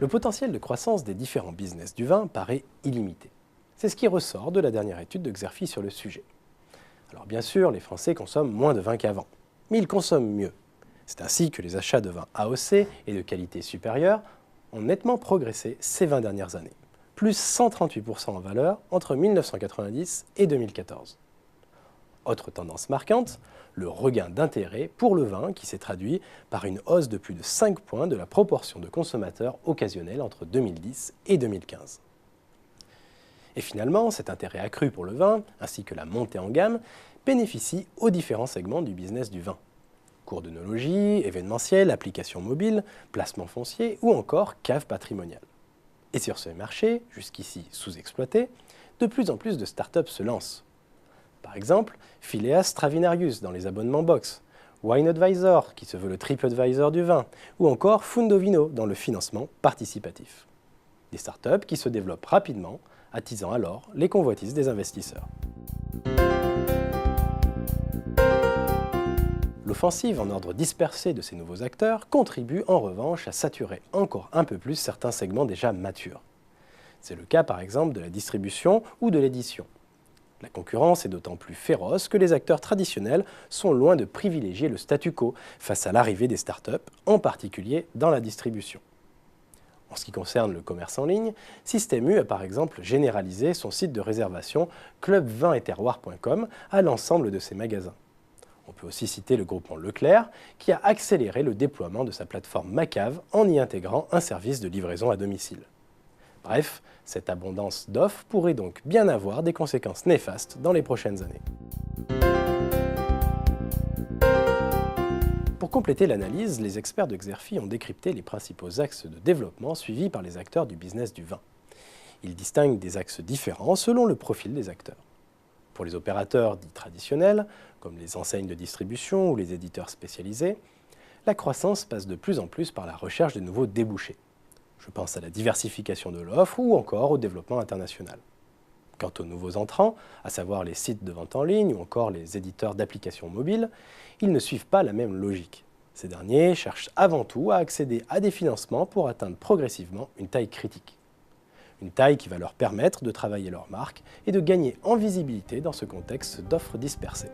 Le potentiel de croissance des différents business du vin paraît illimité. C'est ce qui ressort de la dernière étude de Xerfi sur le sujet. Alors bien sûr, les Français consomment moins de vin qu'avant, mais ils consomment mieux. C'est ainsi que les achats de vins AOC et de qualité supérieure ont nettement progressé ces 20 dernières années, plus 138% en valeur entre 1990 et 2014. Autre tendance marquante, le regain d'intérêt pour le vin qui s'est traduit par une hausse de plus de 5 points de la proportion de consommateurs occasionnels entre 2010 et 2015. Et finalement, cet intérêt accru pour le vin, ainsi que la montée en gamme, bénéficie aux différents segments du business du vin. Cours d'œnologie, événementiel, applications mobiles, placements fonciers ou encore cave patrimoniale. Et sur ce marché, jusqu'ici sous-exploité, de plus en plus de startups se lancent. Par exemple, Phileas Stravinarius dans les abonnements box, Wine Advisor qui se veut le TripAdvisor du vin, ou encore Fundovino dans le financement participatif. Des startups qui se développent rapidement, attisant alors les convoitises des investisseurs. L'offensive en ordre dispersé de ces nouveaux acteurs contribue en revanche à saturer encore un peu plus certains segments déjà matures. C'est le cas par exemple de la distribution ou de l'édition. La concurrence est d'autant plus féroce que les acteurs traditionnels sont loin de privilégier le statu quo face à l'arrivée des startups, en particulier dans la distribution. En ce qui concerne le commerce en ligne, Système U a par exemple généralisé son site de réservation clubvineterroir.com à l'ensemble de ses magasins. On peut aussi citer le groupement Leclerc qui a accéléré le déploiement de sa plateforme Macave en y intégrant un service de livraison à domicile. Bref, cette abondance d'offres pourrait donc bien avoir des conséquences néfastes dans les prochaines années. Pour compléter l'analyse, les experts de Xerfi ont décrypté les principaux axes de développement suivis par les acteurs du business du vin. Ils distinguent des axes différents selon le profil des acteurs. Pour les opérateurs dits traditionnels, comme les enseignes de distribution ou les éditeurs spécialisés, la croissance passe de plus en plus par la recherche de nouveaux débouchés. Je pense à la diversification de l'offre ou encore au développement international. Quant aux nouveaux entrants, à savoir les sites de vente en ligne ou encore les éditeurs d'applications mobiles, ils ne suivent pas la même logique. Ces derniers cherchent avant tout à accéder à des financements pour atteindre progressivement une taille critique. Une taille qui va leur permettre de travailler leur marque et de gagner en visibilité dans ce contexte d'offres dispersées.